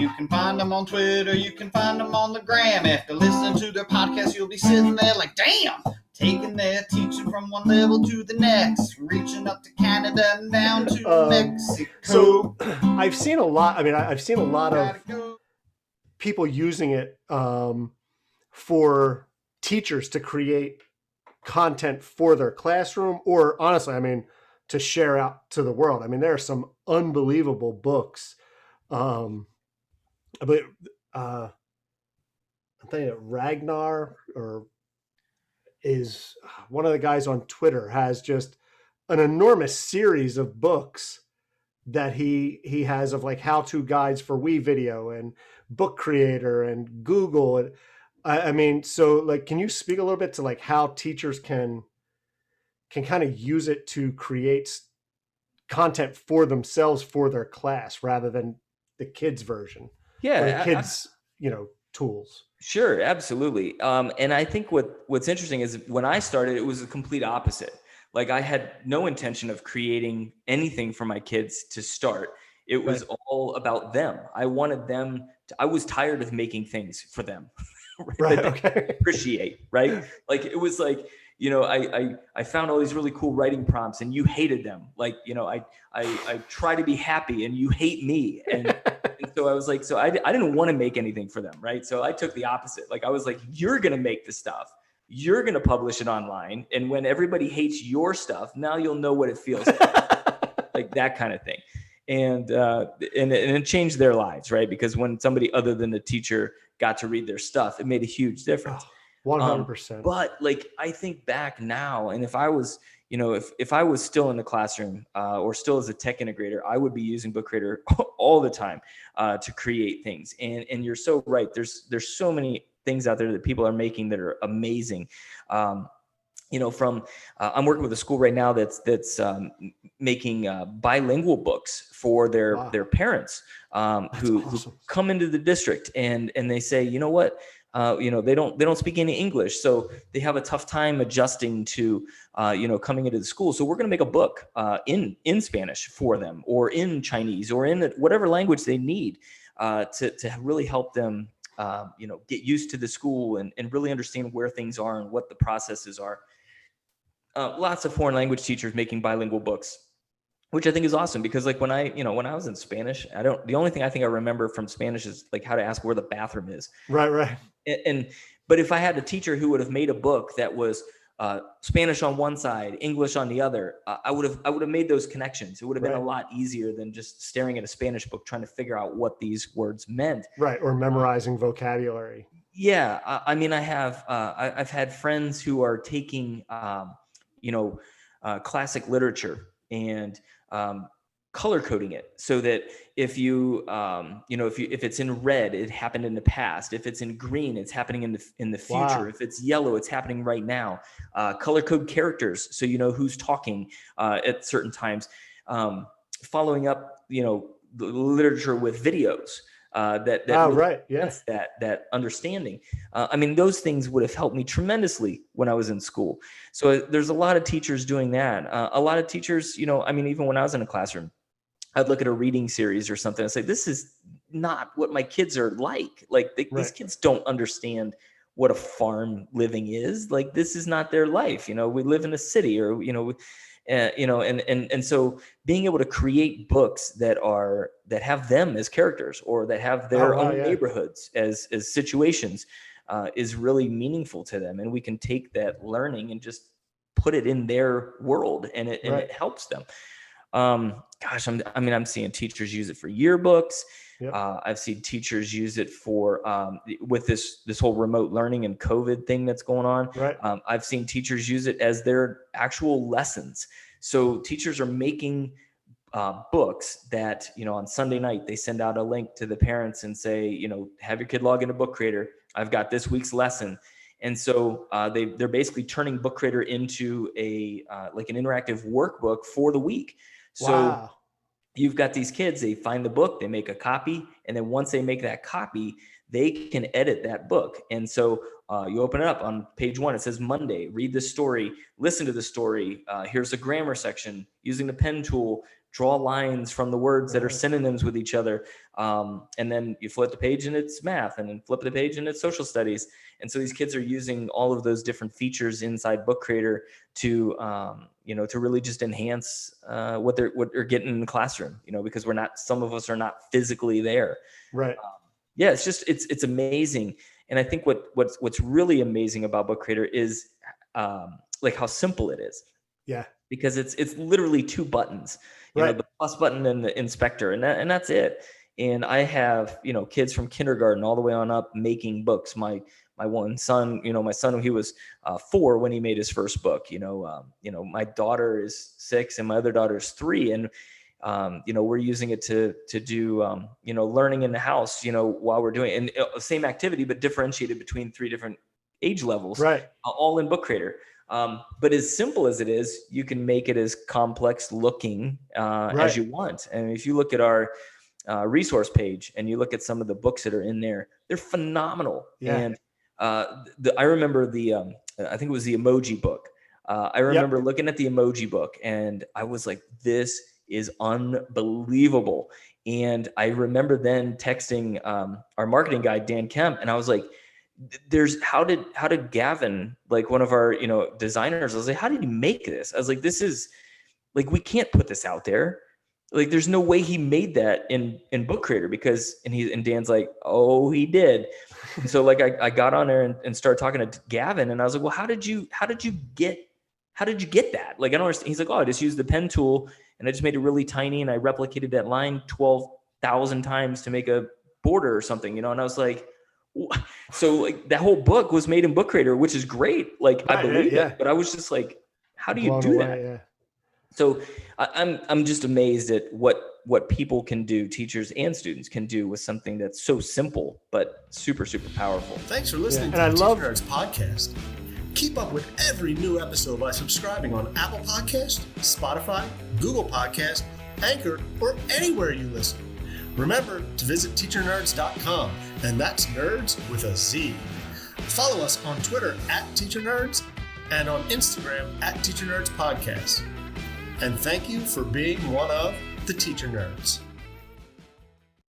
You can find them on Twitter, you can find them on the gram. After listening to their podcast, you'll be sitting there like, damn, taking their teaching from one level to the next, reaching up to Canada and down to Mexico. So I've seen a lot. I mean, I've seen a lot of people using it for teachers to create content for their classroom, or honestly, I mean, to share out to the world. I mean, there are some unbelievable books. But I'm thinking that Ragnar is one of the guys on Twitter, has just an enormous series of books that he has of like how-to guides for WeVideo and Book Creator and Google. And I mean, so like, can you speak a little bit to like how teachers can kind of use it to create content for themselves for their class rather than the kids version? Yeah, or the kids, tools. Sure, absolutely. And I think what's interesting is when I started, it was a complete opposite. Like I had no intention of creating anything for my kids to start. It was all about them. I wanted them to, I was tired of making things for them. Right. That Okay. they appreciate, right? Like it was like, I found all these really cool writing prompts and you hated them. Like, I try to be happy and you hate me. And so I was like, so I didn't want to make anything for them, right? So I took the opposite. Like I was like, you're going to make the stuff. You're going to publish it online. And when everybody hates your stuff, now you'll know what it feels like. Like that kind of thing. And it changed their lives, right? Because when somebody other than the teacher got to read their stuff, it made a huge difference. 100%. But like, I think back now, and if I was, if I was still in the classroom or still as a tech integrator, I would be using Book Creator all the time to create things. And you're so right. There's so many things out there that people are making that are amazing. I'm working with a school right now that's making bilingual books for their parents who come into the district and they say, you know what, they don't speak any English, so they have a tough time adjusting to coming into the school. So we're going to make a book in Spanish for them, or in Chinese, or in whatever language they need to really help them get used to the school and really understand where things are and what the processes are. Lots of foreign language teachers making bilingual books, which I think is awesome, because like when I was in Spanish, the only thing I think I remember from Spanish is like how to ask where the bathroom is. Right. But if I had a teacher who would have made a book that was Spanish on one side, English on the other, I would have made those connections. It would have been a lot easier than just staring at a Spanish book trying to figure out what these words meant. Right, or memorizing vocabulary. Yeah, I mean, I've had friends who are taking classic literature and color coding it so that if if it's in red, it happened in the past. If it's in green, it's happening in the future. Wow. If it's yellow, it's happening right now. Color code characters so you know who's talking at certain times. Following up, the literature with videos. That understanding. I mean, those things would have helped me tremendously when I was in school. So there's a lot of teachers doing that. A lot of teachers, even when I was in a classroom, I'd look at a reading series or something and say, this is not what my kids are like. Like these kids don't understand what a farm living is. Like, this is not their life. We live in a city, or, and so being able to create books that have them as characters, or that have their own neighborhoods as situations, is really meaningful to them. And we can take that learning and just put it in their world, and it helps them. I'm seeing teachers use it for yearbooks. Yep. I've seen teachers use it for with this whole remote learning and COVID thing that's going on. Right. I've seen teachers use it as their actual lessons. So teachers are making books that, on Sunday night, they send out a link to the parents and say, have your kid log into Book Creator. I've got this week's lesson. And so they're basically turning Book Creator into like an interactive workbook for the week. So you've got these kids, they find the book, they make a copy, and then once they make that copy, they can edit that book. And so you open it up on page 1, it says Monday, read the story, listen to the story. Here's a grammar section using the pen tool, draw lines from the words that are synonyms with each other. And then you flip the page and it's math, and then flip the page and it's social studies. And so these kids are using all of those different features inside Book Creator to, to really just enhance what they're getting in the classroom, because some of us are not physically there. Right. Yeah, it's amazing. And I think what's really amazing about Book Creator is like how simple it is. Yeah. Because it's literally 2 buttons, the plus button and the inspector, and that's it. And I have, kids from kindergarten all the way on up making books. My one son, my son, he was 4 when he made his first book. My daughter is 6 and my other daughter is 3. And, we're using it to do, learning in the house, while we're doing it. And same activity, but differentiated between 3 different age levels, right? All in Book Creator. But as simple as it is, you can make it as complex looking as you want. And if you look at our resource page and you look at some of the books that are in there, they're phenomenal. Yeah. And I remember I think it was the emoji book. I remember looking at the emoji book and I was like, this is unbelievable. And I remember then texting our marketing guy, Dan Kemp, and I was like, how did Gavin, like one of our, designers, I was like, how did he make this? I was like, this is like, we can't put this out there. Like, there's no way he made that in Book Creator and Dan's like, oh, he did. And so like, I got on there and started talking to Gavin, and I was like, well, how did you get that? Like, I don't understand. He's like, oh, I just used the pen tool and I just made it really tiny. And I replicated that line 12,000 times to make a border or something, and I was like, so like that whole book was made in Book Creator, which is great. Like, I believe it, but I was just like, how do you do that? Yeah. So I'm just amazed at what people can do, teachers and students can do with something that's so simple, but super, super powerful. Thanks for listening to the Teacher Nerds podcast. Keep up with every new episode by subscribing on Apple Podcast, Spotify, Google Podcast, Anchor, or anywhere you listen. Remember to visit teachernerds.com, and that's nerds with a Z. Follow us on Twitter @TeacherNerds and on Instagram @TeacherNerdsPodcast. And thank you for being one of the Teacher Nerds.